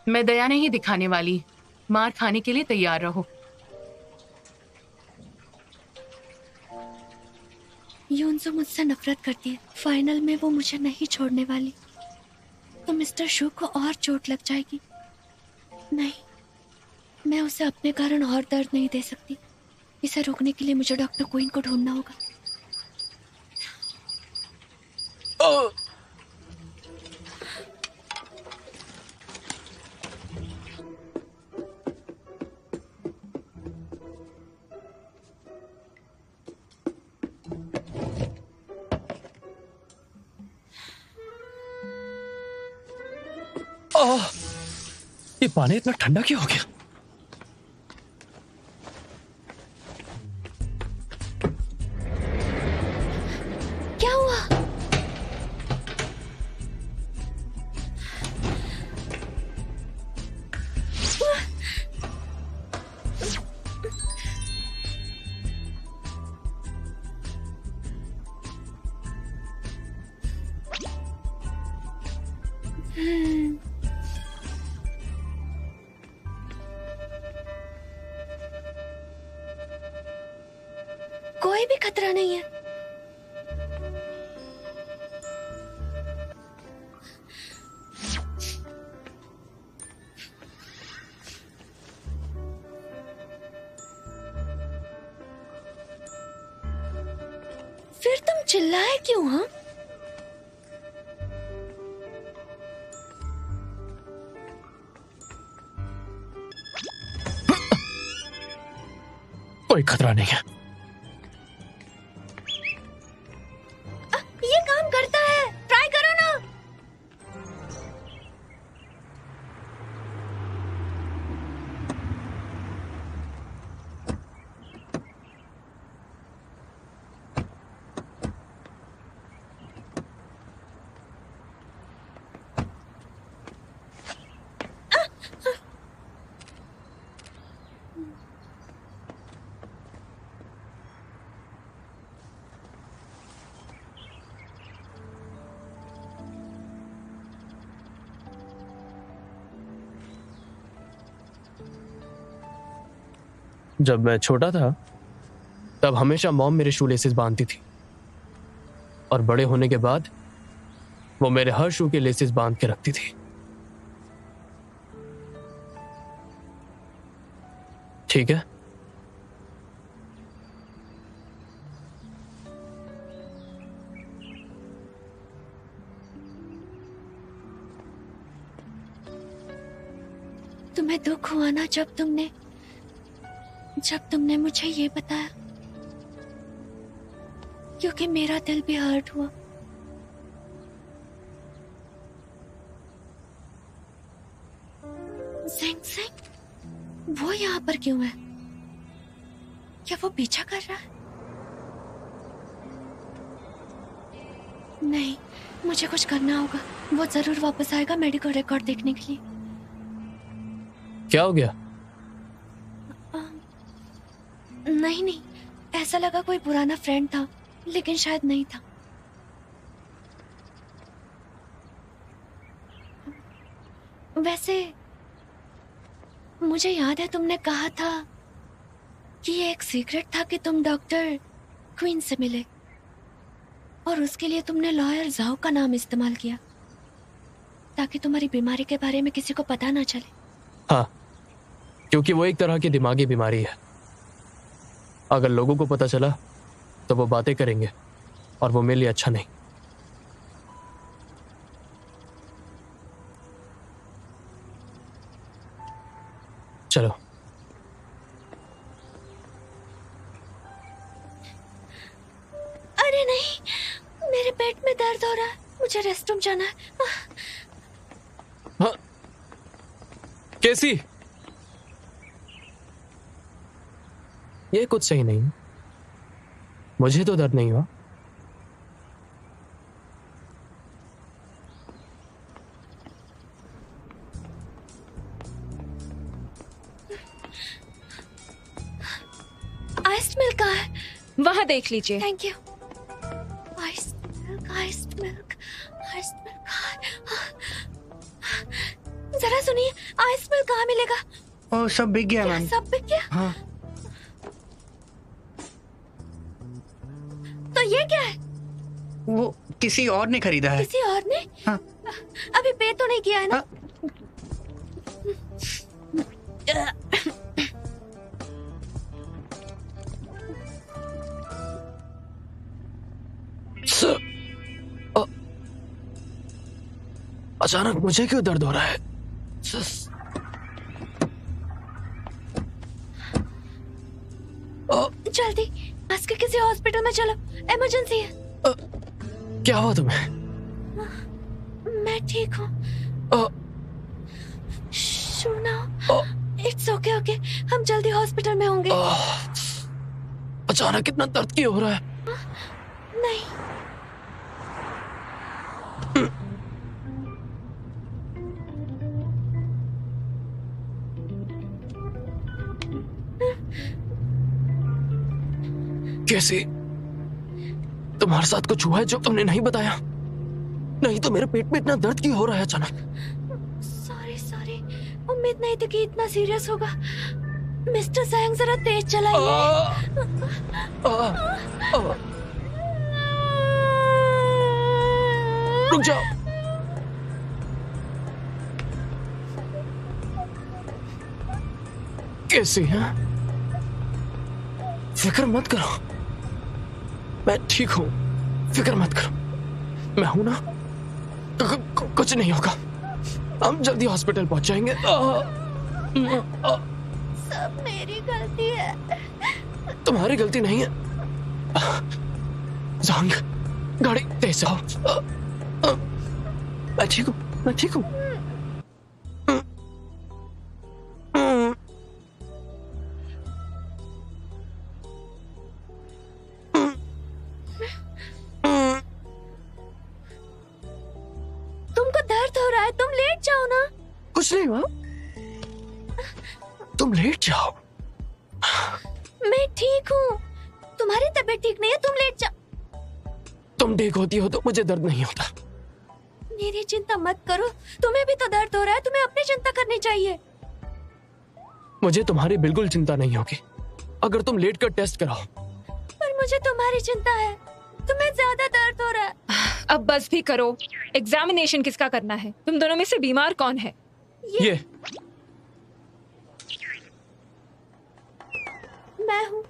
मैं दया नहीं दिखाने वाली। मार खाने के लिए तैयार रहो। यूनसो मुझसे नफरत करती है। फाइनल में वो मुझे नहीं छोड़ने वाली, तो मिस्टर शू को और चोट लग जाएगी। नहीं, मैं उसे अपने कारण और दर्द नहीं दे सकती। इसे रोकने के लिए मुझे डॉक्टर क्वीन को ढूंढना होगा। ये पानी इतना ठंडा क्यों हो गया? क्या हुआ? कोई भी खतरा नहीं है। फिर तुम चिल्लाए क्यों? हाँ, कोई खतरा नहीं है। ये काम करता है। ट्राई करो ना। जब मैं छोटा था तब हमेशा मॉम मेरे शू लेसेस बांधती थी, और बड़े होने के बाद वो मेरे हर शू के लेसेस बांध के रखती थी। ठीक है, तुम्हें दुख हुआ ना जब तुमने मुझे ये बताया, क्योंकि मेरा दिल भी हर्ट हुआ। ज़ेंग ज़ेंग, वो यहाँ पर क्यों है? क्या वो पीछा कर रहा है? नहीं, मुझे कुछ करना होगा। वो जरूर वापस आएगा मेडिकल रिकॉर्ड देखने के लिए। क्या हो गया? नहीं, ऐसा लगा कोई पुराना फ्रेंड था, लेकिन शायद नहीं था। वैसे मुझे याद है तुमने कहा था कि ये एक सीक्रेट था कि तुम डॉक्टर क्वीन से मिले, और उसके लिए तुमने लॉयर जाओ का नाम इस्तेमाल किया, ताकि तुम्हारी बीमारी के बारे में किसी को पता ना चले। हाँ, क्योंकि वो एक तरह की दिमागी बीमारी है। अगर लोगों को पता चला तो वो बातें करेंगे, और वो मेरे लिए अच्छा नहीं। चलो। अरे नहीं, मेरे पेट में दर्द हो रहा है, मुझे रेस्टरूम जाना है। हाँ, कैसी? ये कुछ सही नहीं। मुझे तो दर्द नहीं हुआ। आइस्ड मिल्क कहाँ है? वहां देख लीजिए। Thank you. Iced milk, iced milk, iced milk. जरा सुनिए, मिलेगा? ओ सब बिक गया क्या मैम। सब बिक गया? हाँ तो ये क्या है? वो किसी और ने खरीदा है। किसी और ने? हाँ। अभी पे तो नहीं किया है ना? हाँ। सर, अचानक मुझे क्यों दर्द हो रहा है? जल्दी पास के किसी हॉस्पिटल में चलो, इमरजेंसी है। क्या हुआ तुम्हें? मैं ठीक हूँ। सुना, इट्स ओके ओके, हम जल्दी हॉस्पिटल में होंगे। अचानक इतना दर्द क्यों हो रहा है? नहीं, कैसे? तुम्हारे साथ कुछ हुआ है जो तुमने नहीं बताया? नहीं तो मेरे पेट में इतना दर्द क्यों हो रहा है अचानक? सॉरी सॉरी, उम्मीद नहीं थी कि इतना सीरियस होगा। मिस्टर सैंग जरा तेज चलाइए। रुक जाओ। कैसे हैं? फिक्र मत करो, मैं ठीक हूं। फिक्र मत करो, मैं हूं ना। कुछ नहीं होगा, हम जल्दी हॉस्पिटल पहुंच जाएंगे। सब मेरी गलती है। तुम्हारी गलती नहीं है। ज़ांग, गाड़ी तेज आओ। मैं ठीक हूँ, मैं ठीक हूँ। तुमको दर्द हो रहा है, तुम लेट जाओ ना। कुछ नहीं हुआ, तुम लेट जाओ। मैं ठीक हूँ, तुम्हारी तबीयत ठीक नहीं है, तुम लेट जाओ। तुम ठीक होती हो तो मुझे दर्द नहीं होता। मेरी चिंता मत करो, तुम्हें भी तो दर्द हो रहा है, तुम्हें अपनी चिंता करनी चाहिए। मुझे तुम्हारी बिल्कुल चिंता नहीं होगी अगर तुम लेट कर टेस्ट कराओ। पर मुझे तुम्हारी चिंता है, तुम्हें ज्यादा दर्द हो रहा है। अब बस भी करो। एग्जामिनेशन किसका करना है? तुम दोनों में से बीमार कौन है? ये मैं हूँ,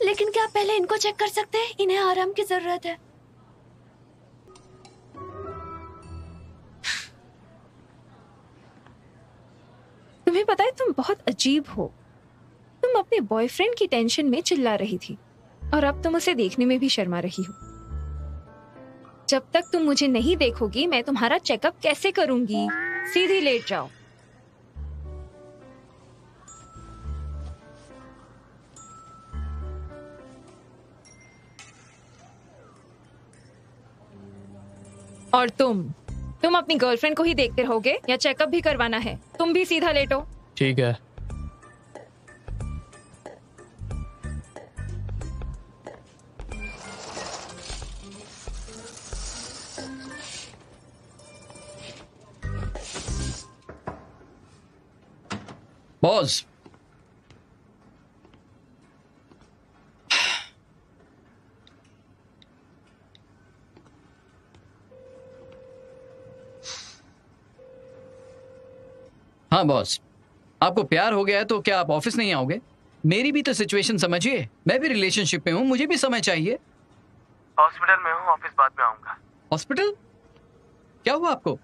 लेकिन क्या पहले इनको चेक कर सकते हैं? इन्हें आराम की जरूरत है। तुम्हें पता है तुम बहुत अजीब हो। तुम अपने बॉयफ्रेंड की टेंशन में चिल्ला रही थी और अब तुम उसे देखने में भी शर्मा रही हो। जब तक तुम मुझे नहीं देखोगी मैं तुम्हारा चेकअप कैसे करूंगी? सीधी लेट जाओ। और तुम अपनी गर्लफ्रेंड को ही देखते रहोगे या चेकअप भी करवाना है? तुम भी सीधा लेटो। ठीक है। बॉस, हाँ बॉस, आपको प्यार हो गया है तो क्या आप ऑफिस नहीं आओगे? मेरी भी तो सिचुएशन समझिए, मैं भी रिलेशनशिप में हूँ, मुझे भी समय चाहिए। हॉस्पिटल में हूँ, ऑफिस बाद में आऊंगा। हॉस्पिटल? क्या हुआ आपको?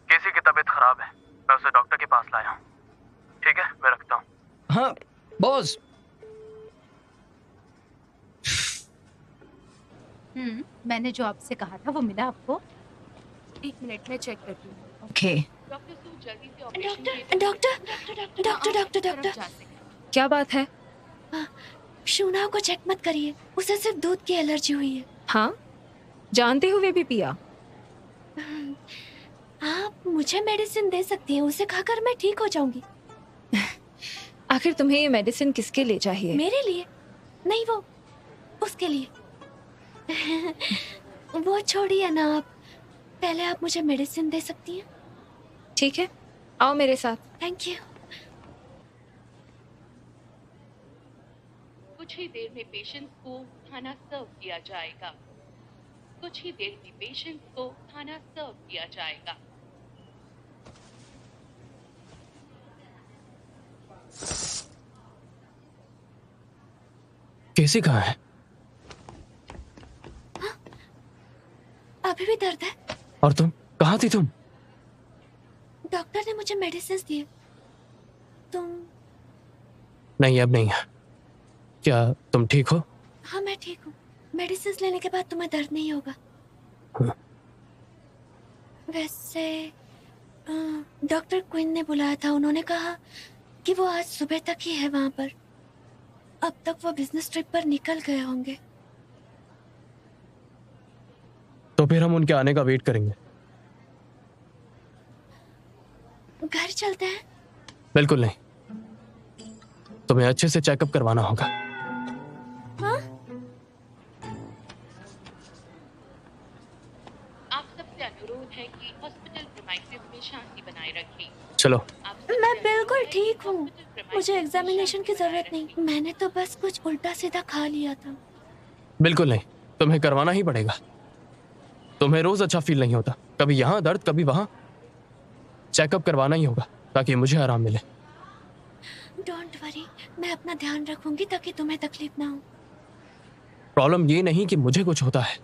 किसी की तबीयत खराब है, मैं उसे डॉक्टर के पास लाया हूँ। ठीक है, मैं रखता हूँ। हाँ बॉस। मैंने जो आपसे कहा था वो मिला आपको? 1 मिनट में चेक करती हूँ। ओके। डॉक्टर सू जल्दी से operation doctor doctor doctor doctor doctor, क्या बात है? शूना को चेक मत करिए, उसे सिर्फ दूध की एलर्जी हुई है। हाँ, जानते हुए भी पिया? आप मुझे मेडिसिन दे सकती हैं, उसे खाकर मैं ठीक हो जाऊंगी। आखिर तुम्हें ये मेडिसिन किसके लिए चाहिए? मेरे लिए नहीं, वो उसके लिए। वो छोड़िए ना, आप पहले आप मुझे मेडिसिन दे सकती हैं? ठीक है, आओ मेरे साथ। Thank you. कुछ ही देर में पेशेंट को खाना सर्व किया जाएगा। कुछ ही देर में पेशेंट को खाना सर्व किया जाएगा। कैसी कहाँ है? अभी भी दर्द है? और तुम कहाँ थी तुम? डॉक्टर ने मुझे मेडिसिन दिए। तुम? नहीं, अब नहीं है। क्या तुम ठीक हो? हाँ मैं ठीक हूँ। मेडिसिन लेने के बाद तुम्हें दर्द नहीं होगा। हाँ। वैसे डॉक्टर क्विन ने बुलाया था। उन्होंने कहा कि वो आज सुबह तक ही है वहां पर। अब तक वो बिजनेस ट्रिप पर निकल गए होंगे। तो फिर हम उनके आने का वेट करेंगे। घर चलते हैं? बिल्कुल नहीं, तुम्हें अच्छे से चेकअप करवाना होगा। हाँ? आप सबसे अनुरोध है कि हॉस्पिटल प्रीमाइसेस में शांति बनाए रखें। चलो। मैं बिल्कुल ठीक हूँ। मुझे एग्जामिनेशन की जरूरत नहीं। मैंने तो बस कुछ उल्टा सीधा खा लिया था। बिल्कुल नहीं, तुम्हें करवाना ही पड़ेगा। तुम्हें रोज अच्छा फील नहीं होता, कभी यहाँ दर्द कभी वहां। चेकअप करवाना ही होगा ताकि मुझे आराम मिले। डोंट वरी, मैं अपना ध्यान रखूंगी ताकि तुम्हें तकलीफ ना हो। प्रॉब्लम ये नहीं कि मुझे कुछ होता है।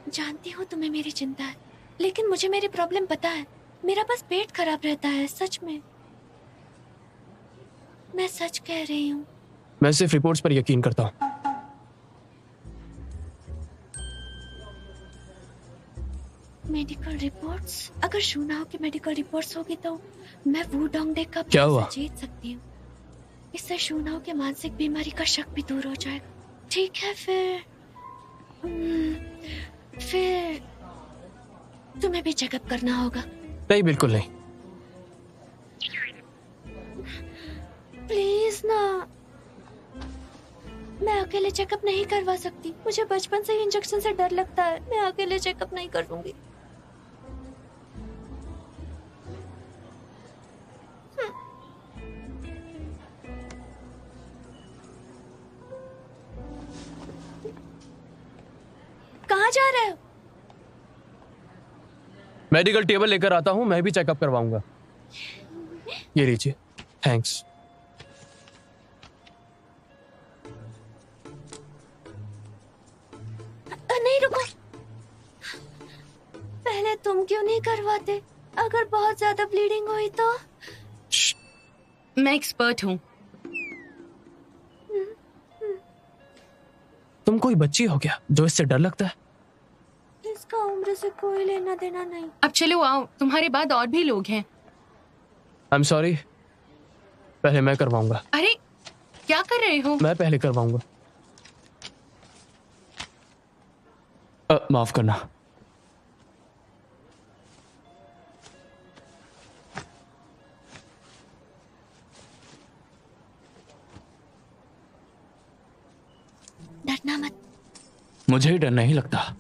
जानती हूँ तुम्हें मेरी चिंता है, लेकिन मुझे मेरी प्रॉब्लम पता है। मेरा बस पेट खराब रहता है, सच में। मैं सच कह रही हूँ। मैं सिर्फ रिपोर्ट्स पर यकीन करता हूँ। Medical reports? अगर शुनाओ की मेडिकल रिपोर्ट्स होगी तो मैं वो डोंगडे का क्या हुआ? जीत सकती हूँ। इससे शुनाओ के मानसिक बीमारी का शक भी दूर हो जाएगा। ठीक है फिर तुम्हें भी चेकअप करना होगा। नहीं, बिल्कुल नहीं। प्लीज ना, मैं अकेले चेकअप नहीं करवा सकती। मुझे बचपन से ही इंजेक्शन से डर लगता है। मैं अकेले चेकअप नहीं करूंगी। कहाँ जा रहे हो? मेडिकल टेबल लेकर आता हूँ, मैं भी चेकअप करवाऊंगा। ये लीजिए। थैंक्स। नहीं रुको, पहले तुम क्यों नहीं करवाते? अगर बहुत ज्यादा ब्लीडिंग हुई तो? मैं एक्सपर्ट हूँ। तुम कोई बच्ची हो क्या जो इससे डर लगता है? इसका उम्र से कोई लेना देना नहीं। अब चलो आओ, तुम्हारे बाद और भी लोग हैं। आई एम सॉरी, पहले मैं करवाऊंगा। अरे क्या कर रहे हो? मैं पहले करवाऊंगा। माफ करना। डरना मत। मुझे ही डर नहीं लगता।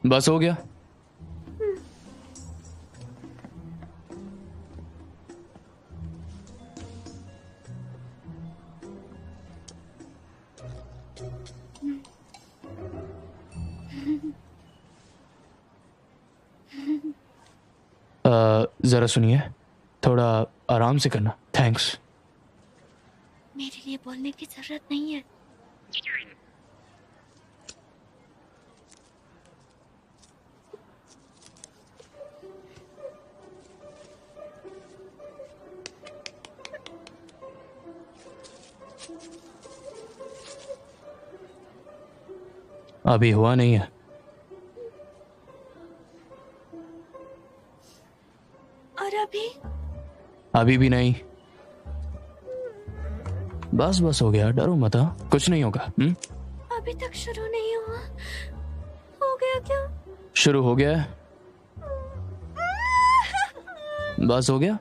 बस हो गया। जरा सुनिए, थोड़ा आराम से करना। थैंक्स। मेरे लिए बोलने की जरूरत नहीं है। अभी हुआ नहीं है। और अभी भी नहीं। बस हो गया, डरो मत। कुछ नहीं होगा। अभी तक शुरू नहीं हुआ। हो गया क्या? शुरू हो गया है? बस हो गया?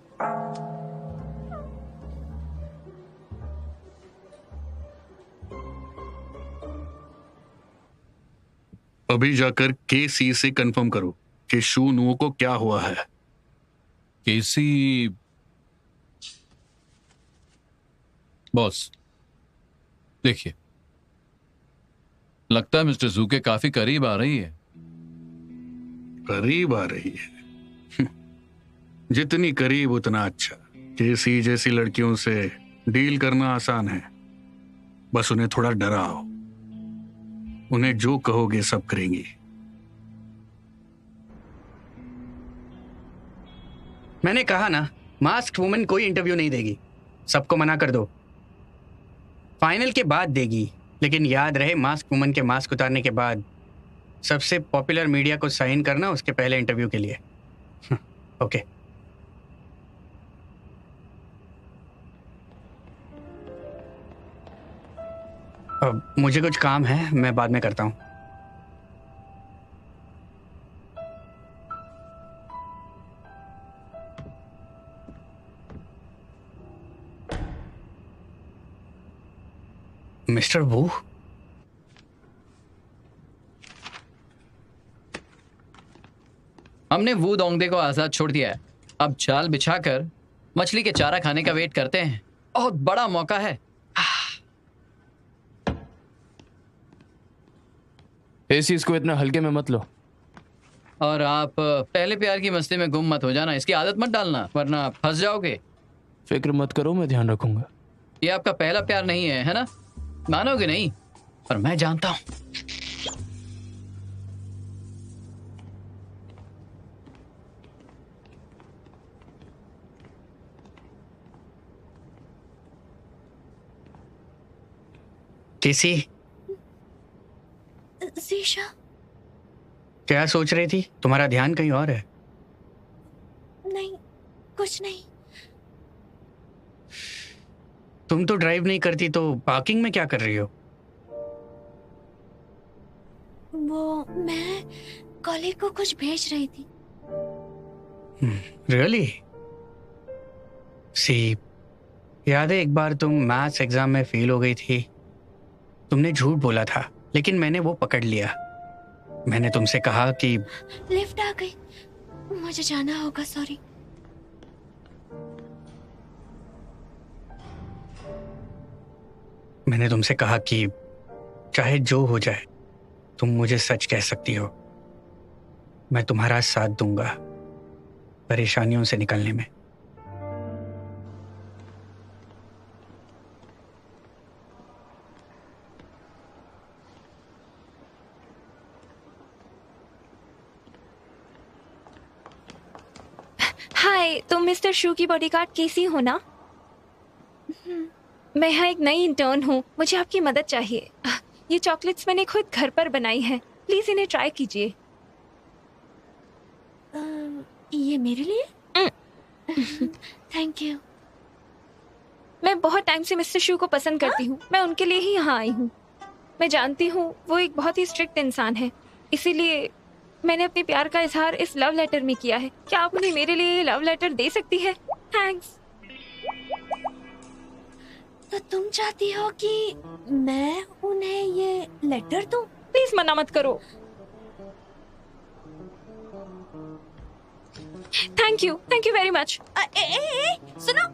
अभी जाकर केसी से कंफर्म करो कि शू नुओ को क्या हुआ है। केसी बॉस, देखिए, लगता है मिस्टर जू के काफी करीब आ रही है। करीब आ रही है? जितनी करीब उतना अच्छा। केसी जैसी लड़कियों से डील करना आसान है, बस उन्हें थोड़ा डराओ। उन्हें जो कहोगे सब करेंगी। मैंने कहा ना, मास्क वुमन कोई इंटरव्यू नहीं देगी। सबको मना कर दो। फाइनल के बाद देगी, लेकिन याद रहे मास्क वुमन के मास्क उतारने के बाद सबसे पॉपुलर मीडिया को साइन करना उसके पहले इंटरव्यू के लिए। ओके। अब मुझे कुछ काम है, मैं बाद में करता हूँ। मिस्टर वू, हमने वू दोंगदे को आजाद छोड़ दिया है। अब जाल बिछाकर मछली के चारा खाने का वेट करते हैं। बहुत बड़ा मौका है। इस चीज को इतना हल्के में मत लो। और आप पहले प्यार की मस्ती में गुम मत हो जाना। इसकी आदत मत डालना, वरना आप फंस जाओगे। फिक्र मत करो, मैं ध्यान रखूंगा। ये आपका पहला प्यार नहीं है ना? मानोगे नहीं, पर मैं जानता हूं। केसी, शीशा, क्या सोच रही थी? तुम्हारा ध्यान कहीं और है। नहीं, कुछ नहीं। तुम तो ड्राइव नहीं करती, तो पार्किंग में क्या कर रही हो? वो मैं कॉलेज को कुछ भेज रही थी। रियली? सी, याद है एक बार तुम मैथ्स एग्जाम में फेल हो गई थी। तुमने झूठ बोला था, लेकिन मैंने वो पकड़ लिया। मैंने तुमसे कहा कि लिफ्ट आ गई, मुझे जाना होगा। सॉरी। मैंने तुमसे कहा कि चाहे जो हो जाए तुम मुझे सच कह सकती हो। मैं तुम्हारा साथ दूंगा परेशानियों से निकलने में। हाय, तुम मिस्टर शू की बॉडीगार्ड केसी हो ना? मैं यहाँ एक नई इंटर्न हूँ, मुझे आपकी मदद चाहिए। ये चॉकलेट्स मैंने खुद घर पर बनाई हैं, प्लीज इन्हें ट्राई कीजिए। ये मेरे लिए? Thank you. मैं बहुत टाइम से मिस्टर शू को पसंद करती हूँ। मैं उनके लिए ही यहाँ आई हूँ। मैं जानती हूँ वो एक बहुत ही स्ट्रिक्ट इंसान है, इसीलिए मैंने अपने प्यार का इजहार इस लव लेटर में किया है। क्या आप उन्हें मेरे लिए लव लेटर दे सकती है? थैंक्स। तो तुम चाहती हो कि मैं उन्हें ये लेटर दूं? प्लीज मना मत करो। Thank you very much. सुनो,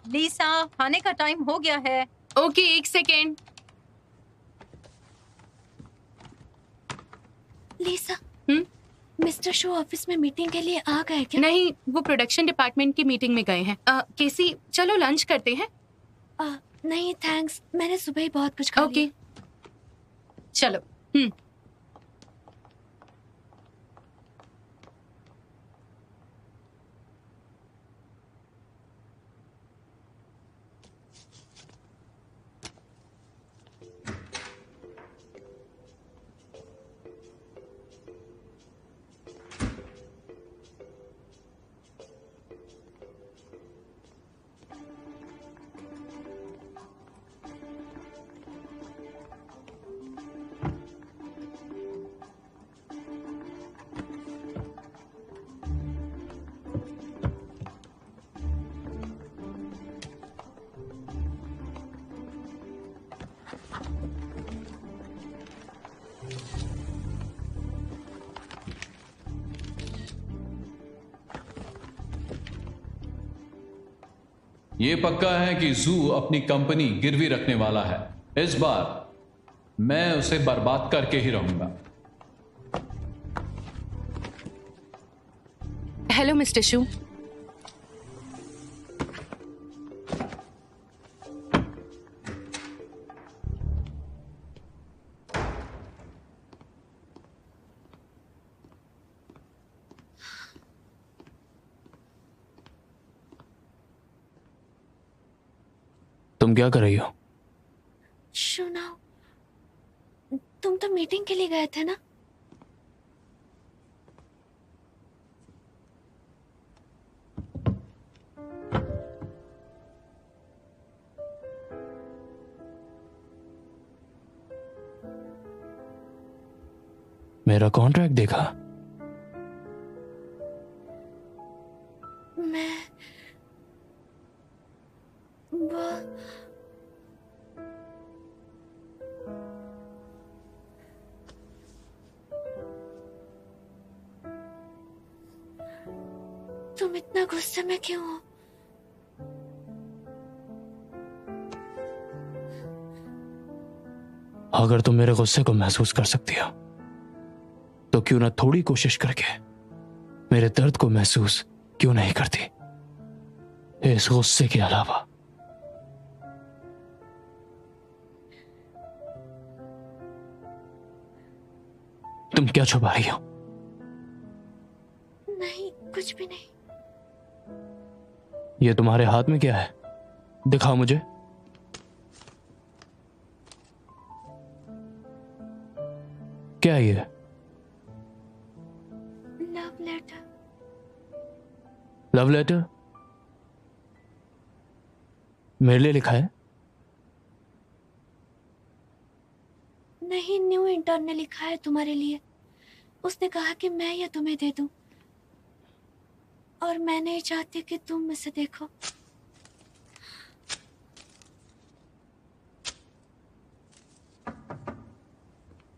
लीसा, खाने का टाइम हो गया है। ओके, एक सेकेंड। लीसा, मिस्टर शो ऑफिस में मीटिंग के लिए आ गए क्या? नहीं, वो प्रोडक्शन डिपार्टमेंट की मीटिंग में गए हैं। केसी, चलो लंच करते हैं। नहीं थैंक्स, मैंने सुबह ही बहुत कुछ खा लिया। चलो। ये पक्का है कि जू अपनी कंपनी गिरवी रखने वाला है। इस बार मैं उसे बर्बाद करके ही रहूंगा। हेलो मिस्टर शू। तुम क्या कर रही हो? सुनाओ, तुम तो मीटिंग के लिए गए थे ना? मेरा कॉन्ट्रैक्ट देखा? मैं वो तुम इतना गुस्से में क्यों हो? अगर तुम मेरे गुस्से को महसूस कर सकती हो तो क्यों ना थोड़ी कोशिश करके मेरे दर्द को महसूस क्यों नहीं करती, इस गुस्से के अलावा। तुम क्या छुपा रही हो? नहीं, कुछ भी नहीं। ये तुम्हारे हाथ में क्या है? दिखाओ मुझे। क्या है ये? Love letter. Love letter? मेरे लिए लिखा है? नहीं, न्यू इंटर्न ने लिखा है तुम्हारे लिए। उसने कहा कि मैं ये तुम्हें दे दूं, और मैं नहीं चाहती कि तुम इसे देखो।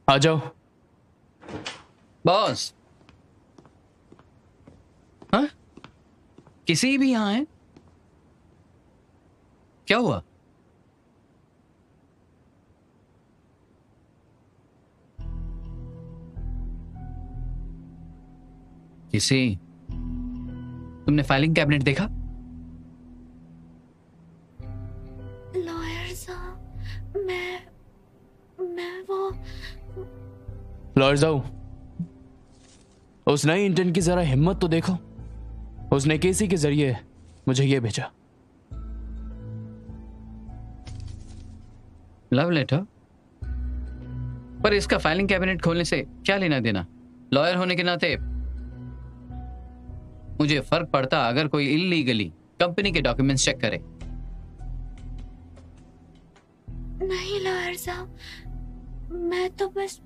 आ जाओ। बॉस। हाँ? किसी भी यहाँ है? क्या हुआ? किसी, तुमने फाइलिंग कैबिनेट देखा? लॉयर साहब, मैं वो लॉयर साहब, उस नई इंटर्न की जरा हिम्मत तो देखो। उसने केसी के जरिए मुझे ये भेजा। Love letter? पर इसका फाइलिंग कैबिनेट खोलने से क्या लेना देना? लॉयर होने के नाते मुझे फर्क पड़ता अगर कोई इल्लीगली कंपनी के डॉक्यूमेंट्स चेक करे। नहीं लॉयर साहब, मैं तो बस।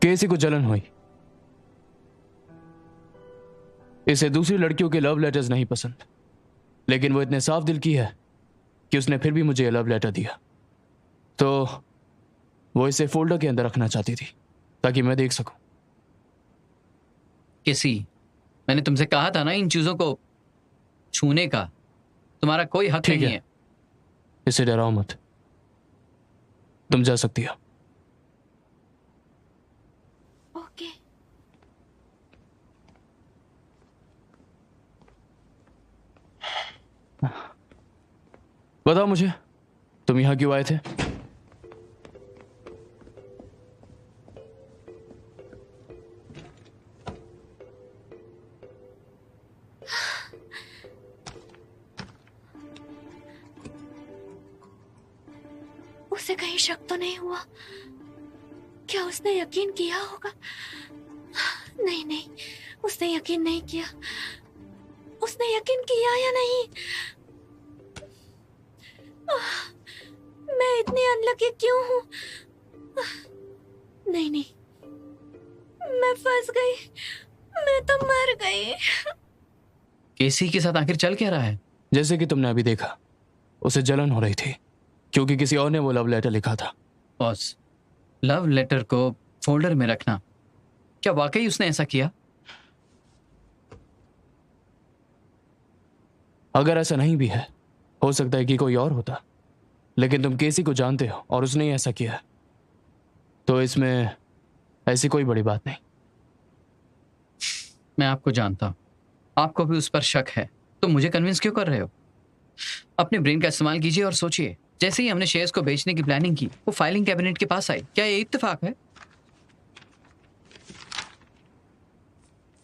केसी को जलन हुई। इसे दूसरी लड़कियों के लव लेटर्स नहीं पसंद, लेकिन वो इतने साफ दिल की है कि उसने फिर भी मुझे लव लेटर दिया। तो वो इसे फोल्डर के अंदर रखना चाहती थी ताकि मैं देख सकूं। किसी, मैंने तुमसे कहा था ना इन चीजों को छूने का तुम्हारा कोई हक नहीं है। इसे डराओ मत, तुम जा सकती हो। ओके। बताओ मुझे, तुम यहां क्यों आए थे? उसे कहीं शक तो नहीं हुआ? क्या उसने यकीन किया होगा? नहीं नहीं, उसने यकीन नहीं किया। उसने यकीन किया या नहीं? मैं इतनी अनलकी क्यों हूं? नहीं नहीं, मैं फंस गई। मैं तो मर गई। केसी के साथ आखिर चल क्या रहा है? जैसे कि तुमने अभी देखा, उसे जलन हो रही थी क्योंकि किसी और ने वो लव लेटर लिखा था। बॉस, लव लेटर को फोल्डर में रखना, क्या वाकई उसने ऐसा किया? अगर ऐसा नहीं भी है, हो सकता है कि कोई और होता, लेकिन तुम केसी को जानते हो और उसने ही ऐसा किया, तो इसमें ऐसी कोई बड़ी बात नहीं। मैं आपको जानता हूं, आपको भी उस पर शक है, तो मुझे कन्विंस क्यों कर रहे हो? अपने ब्रेन का इस्तेमाल कीजिए और सोचिए। जैसे ही हमने शेयर्स को बेचने की प्लानिंग की, वो फाइलिंग कैबिनेट के पास आई। क्या ये इत्तेफाक है?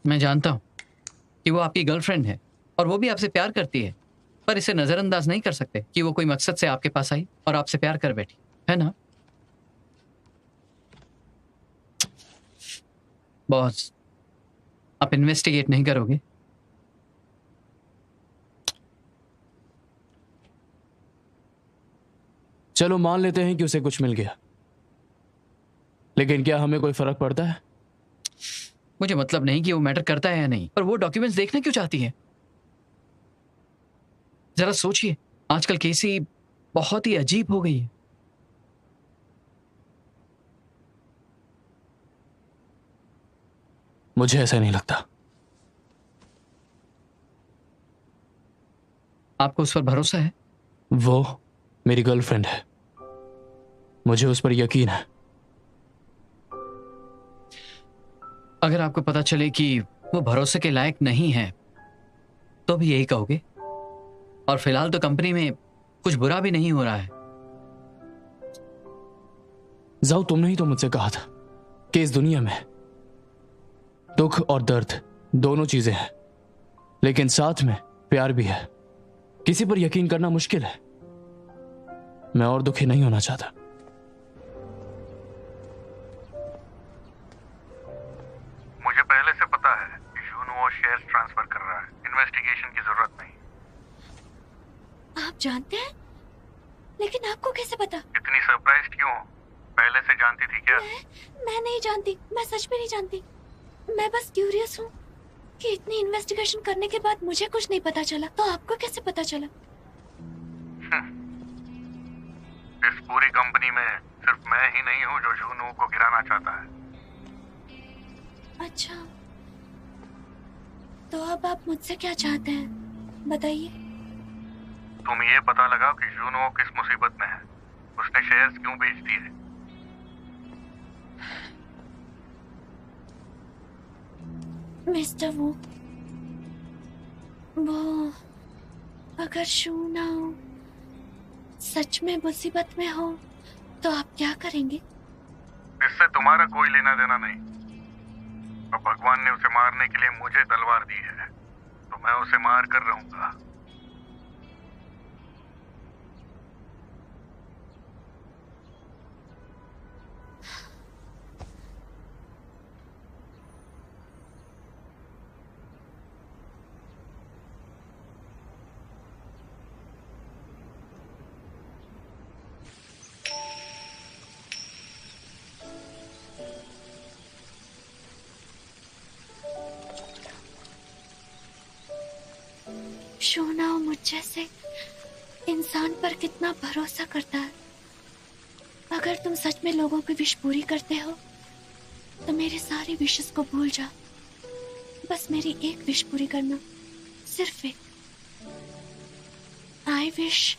मैं जानता हूं कि वो आपकी गर्लफ्रेंड है और वो भी आपसे प्यार करती है, पर इसे नजरअंदाज नहीं कर सकते कि वो कोई मकसद से आपके पास आई और आपसे प्यार कर बैठी, है ना? बॉस, आप इन्वेस्टिगेट नहीं करोगे? चलो मान लेते हैं कि उसे कुछ मिल गया, लेकिन क्या हमें कोई फर्क पड़ता है? मुझे मतलब नहीं कि वो मैटर करता है या नहीं, पर वो डॉक्यूमेंट्स देखना क्यों चाहती है? जरा सोचिए, आजकल केसी बहुत ही अजीब हो गई है। मुझे ऐसा नहीं लगता। आपको उस पर भरोसा है? वो मेरी गर्लफ्रेंड है, मुझे उस पर यकीन है। अगर आपको पता चले कि वो भरोसे के लायक नहीं है, तो भी यही कहोगे? और फिलहाल तो कंपनी में कुछ बुरा भी नहीं हो रहा है। जाओ, तुमने ही तो मुझसे कहा था कि इस दुनिया में दुख और दर्द दोनों चीजें हैं, लेकिन साथ में प्यार भी है। किसी पर यकीन करना मुश्किल है। मैं और दुखी नहीं होना चाहता। मुझे पहले से पता है कि यूनो शेयर्स ट्रांसफर कर रहा है। इन्वेस्टिगेशन की जरूरत नहीं। आप जानते हैं? लेकिन आपको कैसे पता? इतनी सरप्राइज क्यों हो? पहले से जानती थी क्या? मैं नहीं जानती, मैं सच में नहीं जानती। मैं बस क्यूरियस हूँ कि इतनी इन्वेस्टिगेशन करने के बाद मुझे कुछ नहीं पता चला, तो आपको कैसे पता चला? इस पूरी कंपनी में सिर्फ मैं ही नहीं हूँ जो यूनो को गिराना चाहता है। अच्छा, तो अब आप मुझसे क्या चाहते हैं, बताइए। तुम ये पता लगाओ कि यूनो किस मुसीबत में है, उसने शेयर्स क्यों बेच दिए। मिस्टर वो अगर शू ना हो, सच में मुसीबत में हो, तो आप क्या करेंगे? इससे तुम्हारा कोई लेना देना नहीं। अब भगवान ने उसे मारने के लिए मुझे तलवार दी है, तो मैं उसे मार कर रहूंगा। शोना मुझ जैसे इंसान पर कितना भरोसा करता है। अगर तुम सच में लोगों की विश पूरी करते हो, तो मेरे सारे विशेस को भूल जाओ। बस मेरी एक विश पूरी करना, सिर्फ एक। आई विश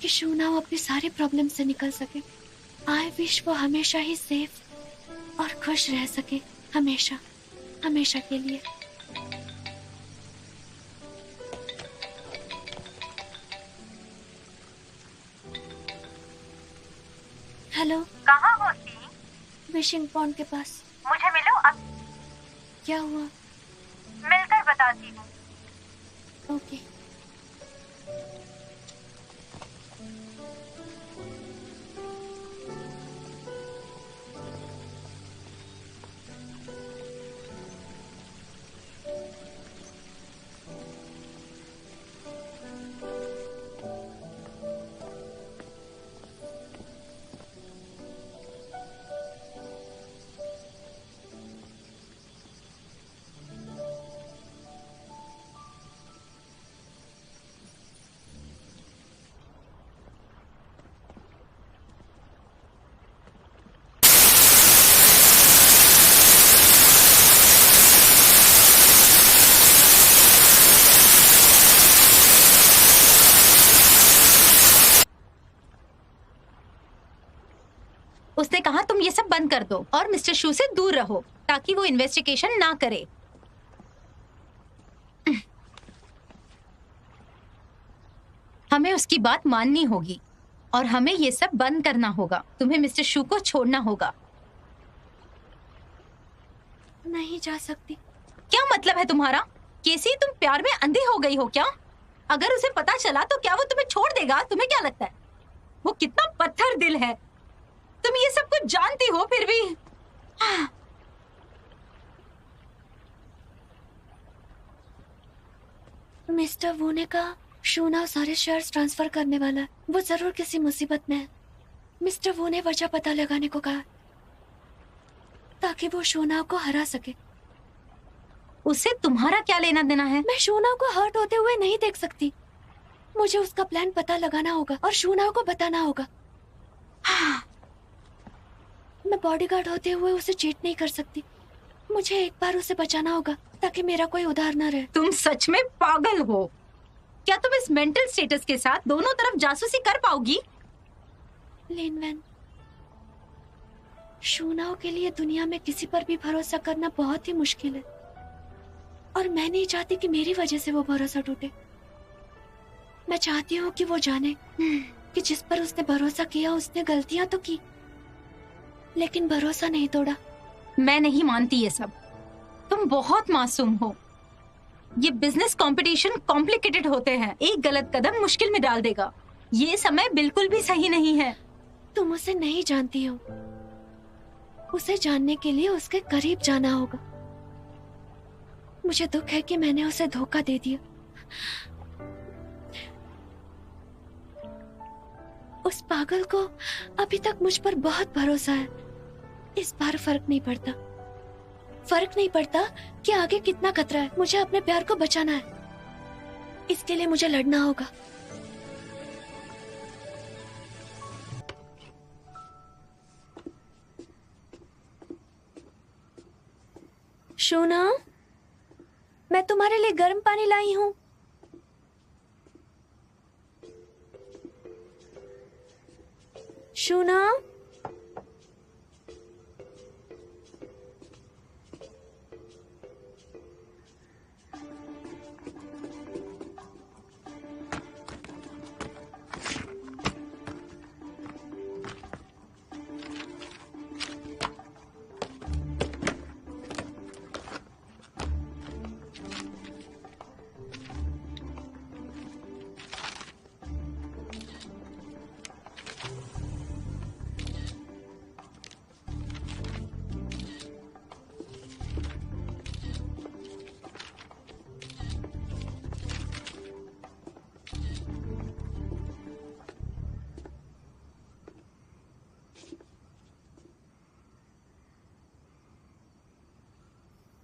कि शूनाओ अपनी सारी प्रॉब्लम से निकल सके। आई विश वो हमेशा ही सेफ और खुश रह सके, हमेशा हमेशा के लिए। हेलो, कहाँ हो सी? विशिंग पॉन्ड के पास। मुझे मिलो अब। क्या हुआ? मिलकर बताती हूँ। ओके। उसने कहा तुम ये सब बंद कर दो और मिस्टर शू से दूर रहो ताकि वो इन्वेस्टिगेशन ना करे। हमें उसकी बात माननी होगी और हमें ये सब बंद करना होगा। तुम्हें मिस्टर शू को छोड़ना होगा। नहीं जा सकती। क्या मतलब है तुम्हारा? केसी, तुम प्यार में अंधी हो गई हो क्या? अगर उसे पता चला तो क्या वो तुम्हें छोड़ देगा? तुम्हें क्या लगता है वो कितना पत्थर दिल है? तुम ये सब कुछ जानती हो फिर भी। मिस्टर वू ने कहा शूना सारे शेयर्स ट्रांसफर करने वाला है। वो जरूर किसी मुसीबत में है। मिस्टर वू ने वजह पता लगाने को कहा ताकि वो शूना को हरा सके। उससे तुम्हारा क्या लेना देना है? मैं शूना को हर्ट होते हुए नहीं देख सकती। मुझे उसका प्लान पता लगाना होगा और शूना को बताना होगा। मैं बॉडीगार्ड होते हुए उसे चीट नहीं कर सकती। मुझे एक बार उसे बचाना होगा ताकि मेरा कोई उधार ना रहे। तुम सच में पागल हो। क्या तुम इस मेंटल स्टेटस के साथ दोनों तरफ जासूसी कर पाओगी? लिनवेन, शूनाओ के लिए दुनिया में किसी पर भी भरोसा करना बहुत ही मुश्किल है और मैं नहीं चाहती कि मेरी वजह से वो भरोसा टूटे। मैं चाहती हूँ कि वो जाने कि जिस पर उसने भरोसा किया उसने गलतियां तो की लेकिन भरोसा नहीं तोड़ा। मैं नहीं मानती ये सब। तुम बहुत मासूम हो। ये बिजनेस कंपटीशन कॉम्प्लिकेटेड होते हैं। एक गलत कदम मुश्किल में डाल देगा। ये समय बिल्कुल भी सही नहीं है। तुम उसे नहीं जानती हो। उसे जानने के लिए उसके करीब जाना होगा। मुझे दुख है कि मैंने उसे धोखा दे दिया। उस पागल को अभी तक मुझ पर बहुत भरोसा है। इस बार फर्क नहीं पड़ता। फर्क नहीं पड़ता कि आगे कितना खतरा है। मुझे अपने प्यार को बचाना है। इसके लिए मुझे लड़ना होगा। शूना, मैं तुम्हारे लिए गर्म पानी लाई हूं। शूना,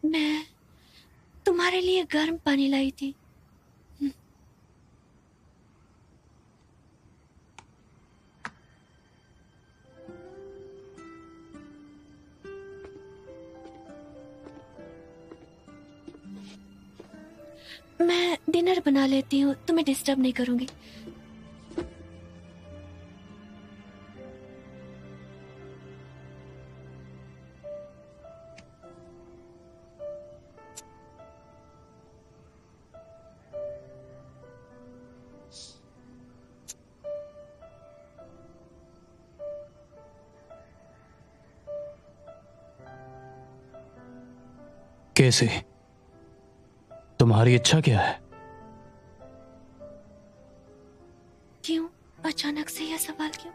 मैं तुम्हारे लिए गर्म पानी लाई थी। मैं डिनर बना लेती हूँ। तुम्हें डिस्टर्ब नहीं करूंगी। कैसे? तुम्हारी इच्छा क्या है? क्यों अचानक से यह सवाल क्यों?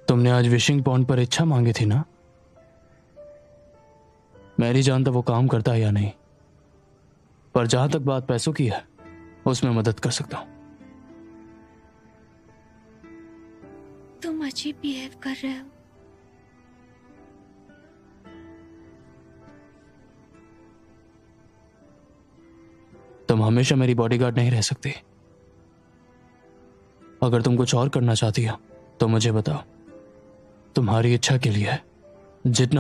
तुमने आज विशिंग पॉइंट पर इच्छा मांगी थी ना? मैं नहीं जानता वो काम करता है या नहीं, पर जहां तक बात पैसों की है उसमें मदद कर सकता हूं। तुम अजीब बिहेव कर रहे हो। तुम हमेशा मेरी बॉडीगार्ड नहीं रह सकती। अगर तुम कुछ और करना चाहती हो तो मुझे बताओ। तुम्हारी इच्छा के लिए जितना